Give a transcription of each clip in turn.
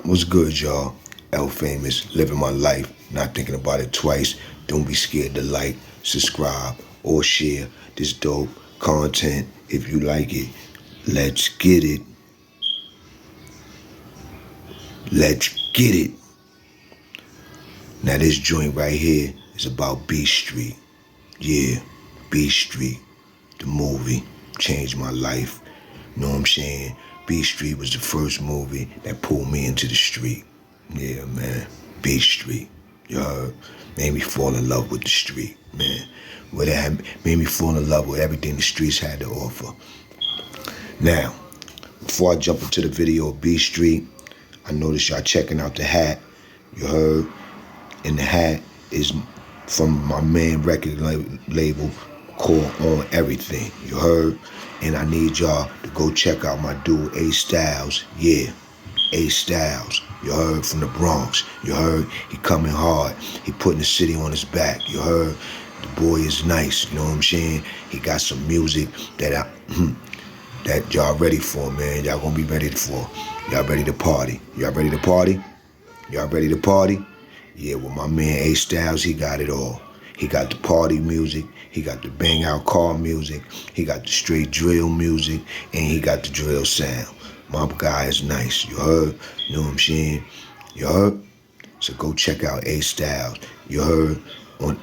What's good, y'all? L Famous, living my life, not thinking about it twice. Don't be scared to like, subscribe, or share this dope content if you like it. Let's get it. Let's get it. Now this joint right here is about B Street. Yeah, B Street, the movie, changed my life. You know what I'm saying? B Street was the first movie that pulled me into the street. Yeah, man. B Street. You heard? Made me fall in love with the street, man. Made me fall in love with everything the streets had to offer. Now, before I jump into the video of B Street, I noticed y'all checking out the hat. You heard? And the hat is from my main record label called On Everything. You heard? And I need y'all to go check out my dude A Styles. Yeah, A Styles. You heard? From the Bronx. You heard? He coming hard. He putting the city on his back. You heard? The boy is nice. You know what I'm saying? He got some music that that y'all ready for, man. Y'all gonna be ready for. Y'all ready to party? Y'all ready to party? Y'all ready to party? Yeah, well, my man A Styles, he got it all. He got the party music, he got the bang out car music, he got the straight drill music, and he got the drill sound. My guy is nice, you heard? You know what I'm saying? You heard? So go check out A Styles. You heard? On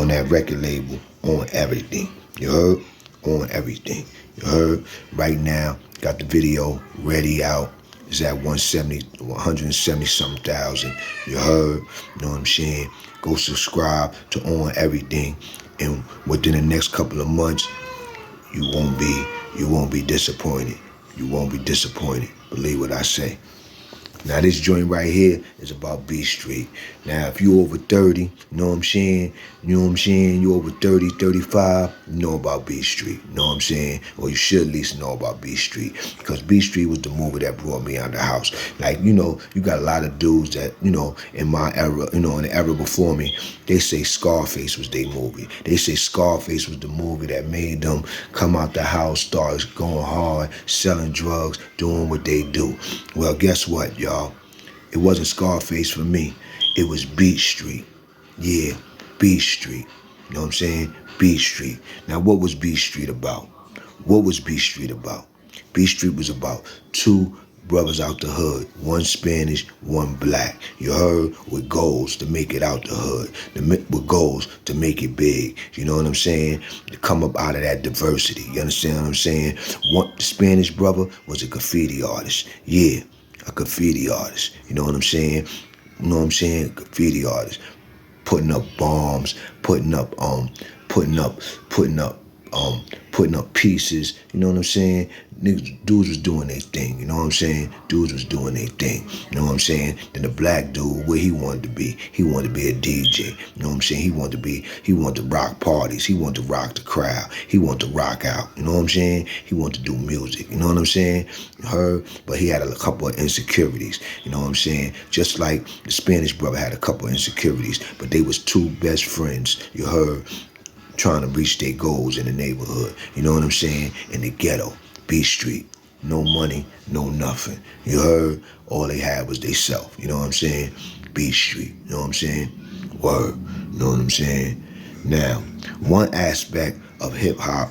that record label, On Everything. You heard? On Everything. You heard? Right now, got the video ready out. It's at 170 something thousand. You heard? You know what I'm saying? Go subscribe to On Everything, and within the next couple of months, you won't be disappointed. You won't be disappointed. Believe what I say. Now this joint right here is about B Street. Now if you over 30, you know what I'm saying? You know what I'm saying? You over 30, 35, you know about B Street. You know what I'm saying? Or you should at least know about B Street. Because B Street was the movie that brought me out of the house. Like, you know, you got a lot of dudes that, you know, in my era, you know, in the era before me, they say Scarface was their movie. They say Scarface was the movie that made them come out the house, start going hard, selling drugs, doing what they do. Well, guess what, y'all? It wasn't Scarface for me. It was Beat Street. Yeah, Beat Street. You know what I'm saying? Beat Street. Now, what was Beat Street about? What was Beat Street about? Beat Street was about two brothers out the hood, one Spanish, one black. You heard? With goals to make it out the hood, with goals to make it big. You know what I'm saying? To come up out of that diversity. You understand what I'm saying? One Spanish brother was a graffiti artist. Yeah, a graffiti artist. You know what I'm saying? You know what I'm saying? Graffiti artist. Putting up bombs, putting up pieces, you know what I'm saying? Dudes was doing their thing, you know what I'm saying? Dudes was doing their thing, you know what I'm saying? Then the black dude, where he wanted to be a DJ, you know what I'm saying? He wanted to rock parties, he wanted to rock the crowd, he wanted to rock out, you know what I'm saying? He wanted to do music, you know what I'm saying? You heard? But he had a couple of insecurities, you know what I'm saying? Just like the Spanish brother had a couple of insecurities, but they was two best friends, you heard? Trying to reach their goals in the neighborhood. You know what I'm saying? In the ghetto, B Street. No money, no nothing. You heard? All they had was they self. You know what I'm saying? B Street. You know what I'm saying? Word. You know what I'm saying? Now, one aspect of hip hop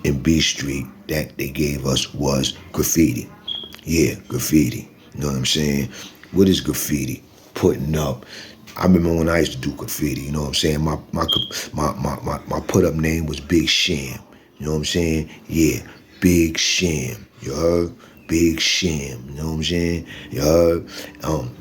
in B Street that they gave us was graffiti. Yeah, graffiti. You know what I'm saying? What is graffiti? Putting up. I remember when I used to do graffiti, you know what I'm saying? My put up name was Big Sham. You know what I'm saying? Yeah, Big Sham. You heard? Big Sham. You know what I'm saying? You heard?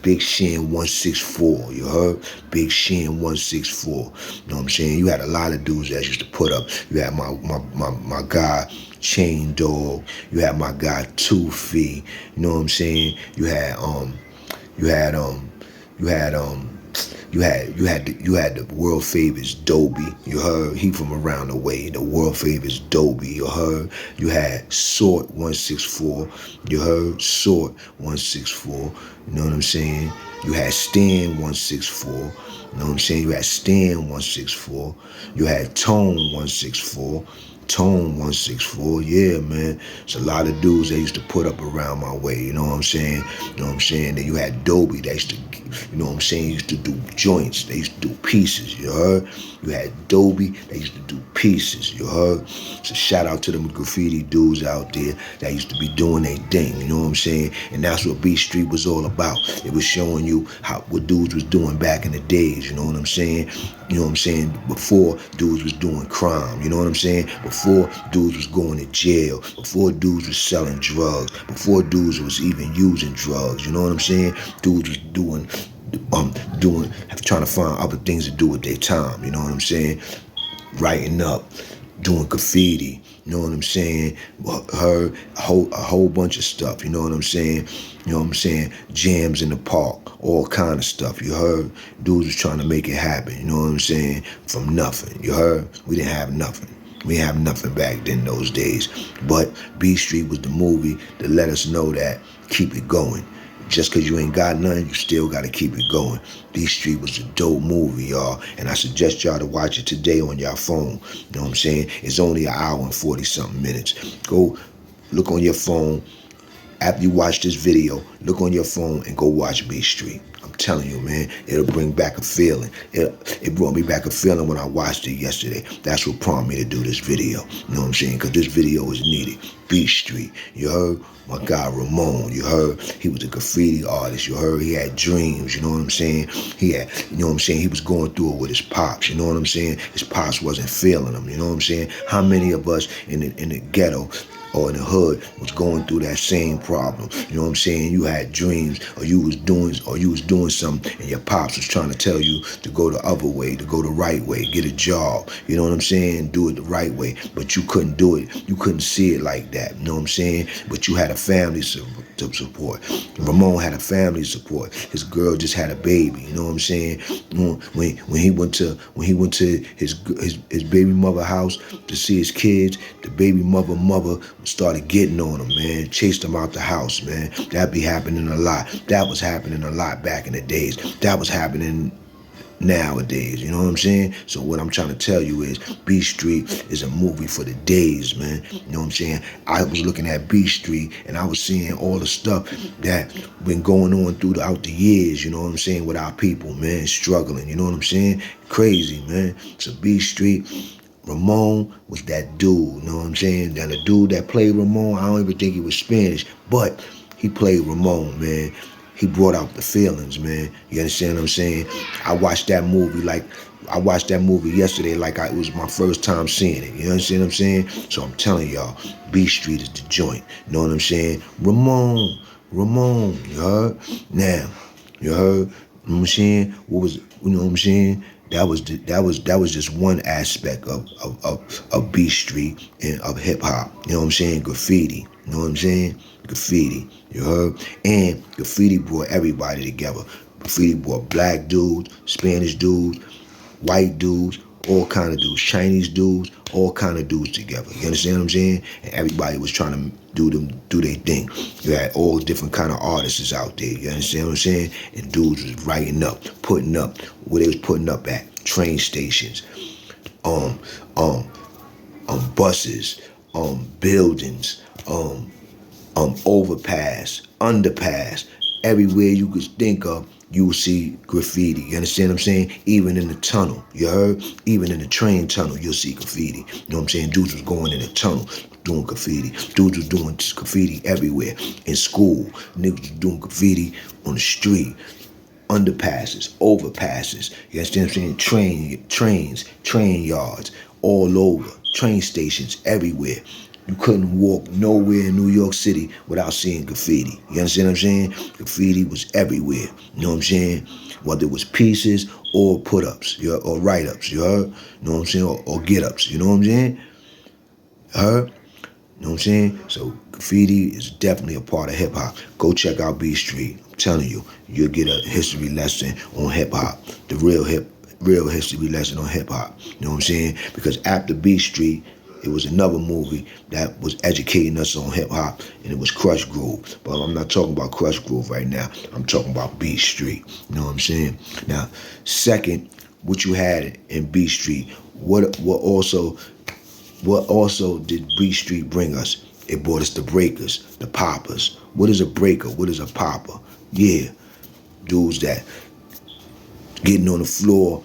Big Sham 164. You heard? Big Sham 164. You know what I'm saying? You had a lot of dudes that used to put up. You had my guy Chain Dog. You had my guy Toofy. You know what I'm saying? You had the world famous Dobie. You heard? He from around the way. The world famous Dobie. You heard? You had Sort 164. You heard? Sort 164. You know what I'm saying? You had Stan 164. You know what I'm saying? You had Stan 164. You had Tone 164. Tone 164, yeah, man. It's a lot of dudes they used to put up around my way, you know what I'm saying? You know what I'm saying? Then you had Dobie, they used to, you know what I'm saying, used to do joints, they used to do pieces, you heard? You had Dobie, they used to do pieces, you heard? So shout out to them graffiti dudes out there that used to be doing their thing, you know what I'm saying? And that's what B Street was all about. It was showing you what dudes was doing back in the days, you know what I'm saying? You know what I'm saying? Before dudes was doing crime, you know what I'm saying? Before dudes was going to jail, before dudes was selling drugs, before dudes was even using drugs, you know what I'm saying? Dudes was trying to find other things to do with their time, you know what I'm saying? Writing up, doing graffiti, you know what I'm saying? Her a whole bunch of stuff, you know what I'm saying? You know what I'm saying? Jams in the park, all kind of stuff. You heard? Dudes was trying to make it happen, you know what I'm saying? From nothing. You heard? We didn't have nothing. We didn't have nothing back then those days. But B Street was the movie that let us know that keep it going. Just because you ain't got nothing, you still got to keep it going. B Street was a dope movie, y'all. And I suggest y'all to watch it today on your phone. You know what I'm saying? It's only an hour and 40-something minutes. Go look on your phone. After you watch this video, look on your phone and go watch B Street. I'm telling you, man, it'll bring back a feeling. It brought me back a feeling when I watched it yesterday. That's what prompted me to do this video. You know what I'm saying? Because this video is needed. B Street. You heard? My guy Ramon, you heard? He was a graffiti artist. You heard? He had dreams. You know what I'm saying? He had, you know what I'm saying? He was going through it with his pops. You know what I'm saying? His pops wasn't feeling him. You know what I'm saying? How many of us in the ghetto or in the hood was going through that same problem? You know what I'm saying? You had dreams, or you was doing something, and your pops was trying to tell you to go the other way, to go the right way, get a job. You know what I'm saying? Do it the right way, but you couldn't do it. You couldn't see it like that. You know what I'm saying? But you had a family to support. Ramon had a family support. His girl just had a baby. You know what I'm saying? When he went to his baby mother house to see his kids, the baby mother started getting on him, man. Chased him out the house, man. That be happening a lot. That was happening a lot back in the days. That was happening nowadays, you know what I'm saying? So what I'm trying to tell you is B Street is a movie for the days, man. You know what I'm saying? I was looking at B Street and I was seeing all the stuff that been going on throughout the years, you know what I'm saying, with our people, man, struggling, you know what I'm saying? Crazy, man. So B Street, Ramon was that dude, you know what I'm saying? And the dude that played Ramon, I don't even think he was Spanish, but he played Ramon, man. He brought out the feelings, man. You understand what I'm saying? I watched that movie yesterday like it was my first time seeing it. You understand what I'm saying? So I'm telling y'all, B Street is the joint. You know what I'm saying? Ramon, you heard? Now, you heard? You know what I'm saying? You know what I'm saying? That was just one aspect of B Street and of hip hop. You know what I'm saying? Graffiti. You know what I'm saying? Graffiti. You heard? And graffiti brought everybody together. Graffiti brought black dudes, Spanish dudes, white dudes, all kind of dudes, Chinese dudes, all kind of dudes together. You understand what I'm saying? And everybody was trying to do their thing. You had all different kind of artists out there. You understand what I'm saying? And dudes was writing up, putting up where they was putting up at train stations, buses, buildings, overpass, underpass, everywhere you could think of, you will see graffiti. You understand what I'm saying? Even in the tunnel, you heard? Even in the train tunnel, you'll see graffiti. You know what I'm saying? Dudes was going in the tunnel doing graffiti. Dudes was doing graffiti everywhere. In school, niggas was doing graffiti on the street. Underpasses, overpasses, you understand what I'm saying? Train yards, all over, train stations, everywhere. You couldn't walk nowhere in New York City without seeing graffiti. You understand what I'm saying? Graffiti was everywhere. You know what I'm saying? Whether it was pieces or put-ups, or write-ups, you heard? You know what I'm saying? Or get-ups, you know what I'm saying? Heard? You know what I'm saying? So graffiti is definitely a part of hip hop. Go check out B Street. I'm telling you, you'll get a history lesson on hip hop. The real history lesson on hip hop. You know what I'm saying? Because after B Street, it was another movie that was educating us on hip hop, and it was Crush Groove. But I'm not talking about Crush Groove right now. I'm talking about B Street. You know what I'm saying? Now, second, what you had in B Street, what also What also did B Street bring us? It brought us the breakers, the poppers. What is a breaker? What is a popper? Yeah, dudes that getting on the floor,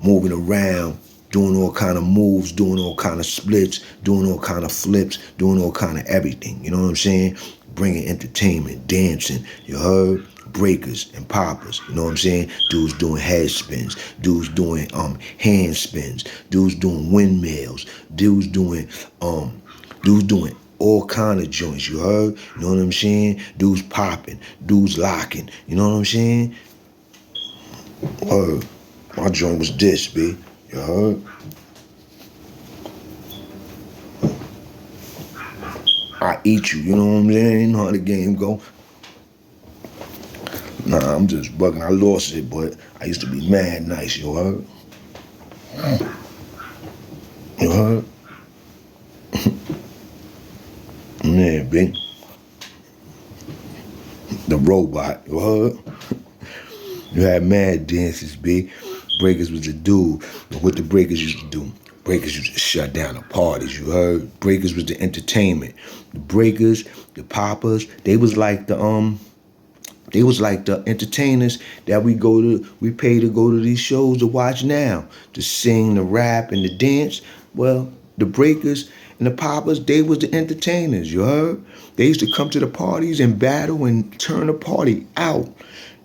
moving around, doing all kind of moves, doing all kind of splits, doing all kind of flips, doing all kind of everything. You know what I'm saying? Bringing entertainment, dancing. You heard? Breakers and poppers. You know what I'm saying? Dudes doing head spins. Dudes doing hand spins. Dudes doing windmills. Dudes doing all kind of joints. You heard? You know what I'm saying? Dudes popping. Dudes locking. You know what I'm saying? Word. My joint was this, B. You heard? I eat you, you know what I'm saying? You know how the game go. Nah, I'm just bugging. I lost it, but I used to be mad nice, you heard? You heard? Yeah, B. The robot, you heard? You had mad dances, B. Breakers was a dude. But what the breakers used to do? Breakers used to shut down the parties, you heard? Breakers was the entertainment. The breakers, the poppers, they was like the entertainers that we pay to go to these shows to watch now, to sing, to rap, and to dance. Well, the breakers and the poppers, they was the entertainers, you heard? They used to come to the parties and battle and turn the party out,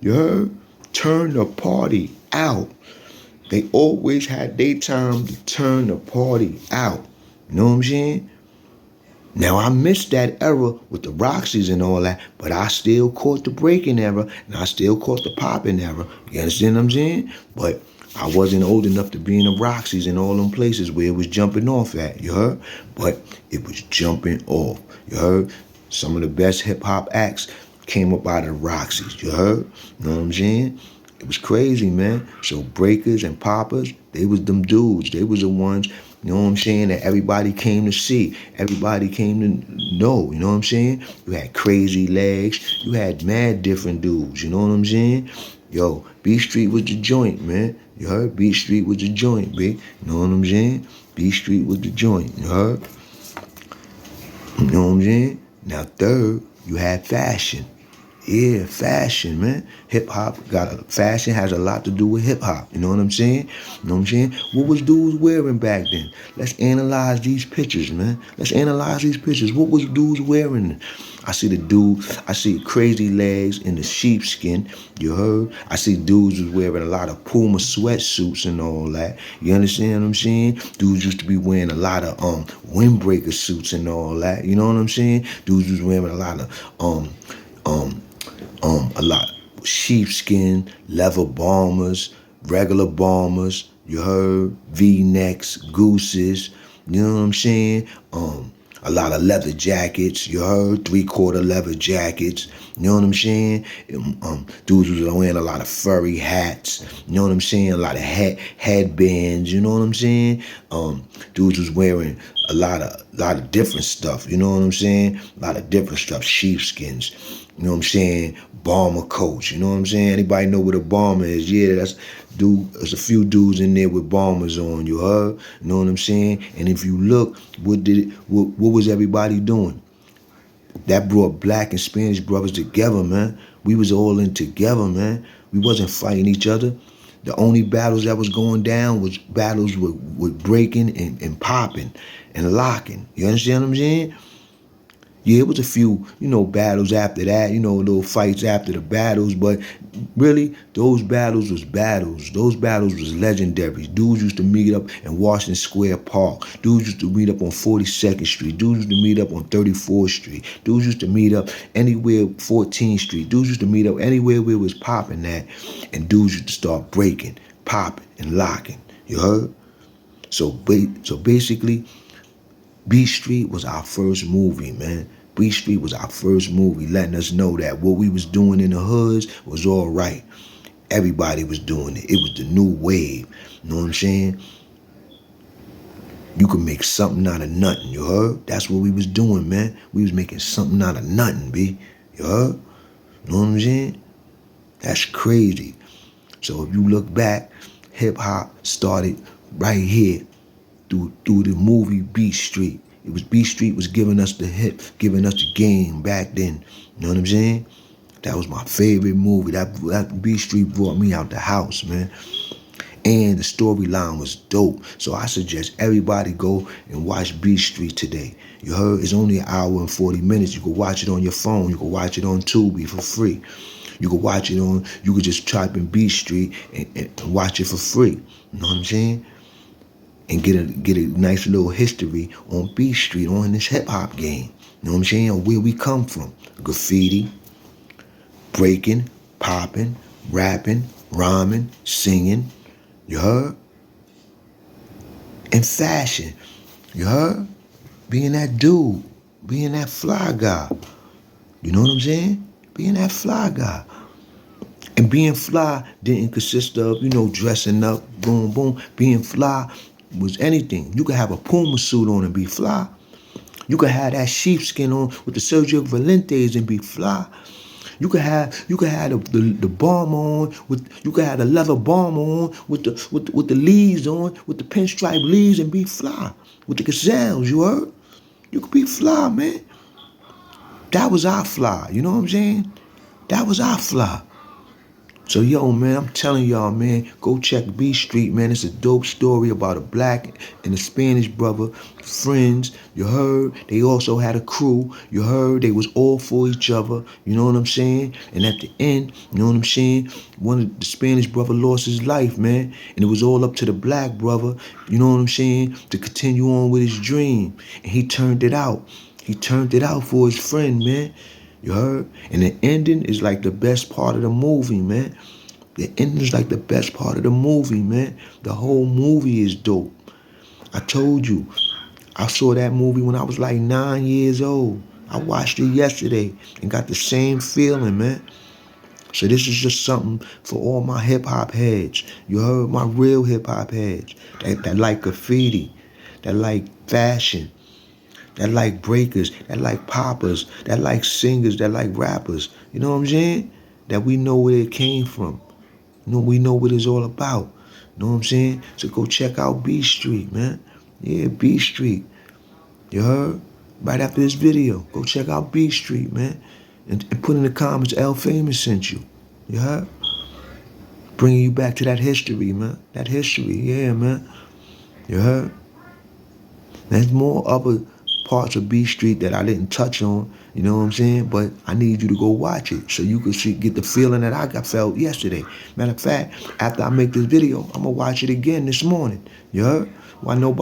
you heard? Turn the party out. They always had their time to turn the party out. You know what I'm saying? Now, I missed that era with the Roxys and all that, but I still caught the breaking era, and I still caught the popping era. You understand what I'm saying? But I wasn't old enough to be in the Roxys and all them places where it was jumping off at, you heard? But it was jumping off, you heard? Some of the best hip-hop acts came up out of the Roxys, you heard? You know what I'm saying? It was crazy, man. So breakers and poppers, they was them dudes. They was the ones, you know what I'm saying, that everybody came to see. Everybody came to know, you know what I'm saying? You had Crazy Legs. You had mad different dudes, you know what I'm saying? Yo, B Street was the joint, man. You heard? B Street was the joint, B. You know what I'm saying? B Street was the joint, you heard? You know what I'm saying? Now third, you had fashion. Yeah, fashion, man. Fashion has a lot to do with hip hop. You know what I'm saying? You know what I'm saying? What was dudes wearing back then? Let's analyze these pictures, man. Let's analyze these pictures. What was dudes wearing? I see Crazy Legs in the sheepskin. You heard? I see dudes was wearing a lot of Puma sweatsuits and all that. You understand what I'm saying? Dudes used to be wearing a lot of windbreaker suits and all that. You know what I'm saying? Dudes was wearing a lot of a lot sheepskin, leather bombers, regular bombers, you heard, V-necks, gooses, you know what I'm saying? A lot of leather jackets, you heard, 3/4 leather jackets, you know what I'm saying? Dudes was wearing a lot of furry hats, you know what I'm saying? A lot of headbands, you know what I'm saying? Dudes was wearing a lot of different stuff, you know what I'm saying? A lot of different stuff, sheepskins, you know what I'm saying? Bomber coats, you know what I'm saying? Anybody know what a bomber is? Yeah, there's a few dudes in there with bombers on, you heard? You know what I'm saying? And if you look, what was everybody doing? That brought black and Spanish brothers together, man. We was all in together, man. We wasn't fighting each other. The only battles that was going down was battles with breaking and popping and locking. You understand what I'm saying? Yeah, it was a few, battles after that, little fights after the battles, but really, those battles was battles. Those battles was legendary. Dudes used to meet up in Washington Square Park. Dudes used to meet up on 42nd Street. Dudes used to meet up on 34th Street. Dudes used to meet up anywhere, 14th Street. Dudes used to meet up anywhere where it was popping at, and dudes used to start breaking, popping, and locking. You heard? So basically, B Street was our first movie, man. B Street was our first movie, letting us know that what we was doing in the hoods was all right. Everybody was doing it. It was the new wave. You know what I'm saying? You could make something out of nothing, you heard? That's what we was doing, man. We was making something out of nothing, B. You heard? You know what I'm saying? That's crazy. So if you look back, hip-hop started right here through the movie Beat Street. It was Beat Street was giving us the hip, giving us the game back then. You know what I'm saying? That was my favorite movie. That Beat Street brought me out the house, man. And the storyline was dope. So I suggest everybody go and watch Beat Street today. You heard? It's only an hour and 40 minutes. You can watch it on your phone. You can watch it on Tubi for free. You can watch it on, you could just type in Beat Street and watch it for free. You know what I'm saying? And get a nice little history on Beat Street, on this hip hop game. You know what I'm saying? Or where we come from. Graffiti, breaking, popping, rapping, rhyming, singing. You heard? And fashion. You heard? Being that dude. Being that fly guy. You know what I'm saying? Being that fly guy. And being fly didn't consist of, dressing up, boom, boom. Being fly was anything. You could have a Puma suit on and be fly. You could have that sheepskin on with the Sergio Valentes and be fly. You could have the bomber on you could have the leather bomber on with the leaves on, with the pinstripe leaves and be fly. With the gazelles, you heard? You could be fly, man. That was our fly, you know what I'm saying? That was our fly. So, yo, man, I'm telling y'all, man, go check Beat Street, man. It's a dope story about a black and a Spanish brother, friends, you heard? They also had a crew, you heard? They was all for each other, you know what I'm saying? And at the end, you know what I'm saying? One of the Spanish brother lost his life, man. And it was all up to the black brother, you know what I'm saying, to continue on with his dream. And he turned it out. He turned it out for his friend, man. You heard? And the ending is like the best part of the movie, man. The ending is like the best part of the movie, man. The whole movie is dope. I told you, I saw that movie when I was like 9 years old. I watched it yesterday and got the same feeling, man. So this is just something for all my hip-hop heads. You heard? My real hip-hop heads. That like graffiti. That like fashion. That like breakers, that like poppers, that like singers, that like rappers. You know what I'm saying? That we know where it came from. We know what it's all about. You know what I'm saying? So go check out B Street, man. Yeah, B Street. You heard? Right after this video, go check out B Street, man. And put in the comments, L Famous sent you. You heard? Bringing you back to that history, man. That history, yeah, man. You heard? There's more other parts of B Street that I didn't touch on, you know what I'm saying? But I need you to go watch it so you can get the feeling that I felt yesterday. Matter of fact, after I make this video, I'm going to watch it again this morning. You heard? Why nobody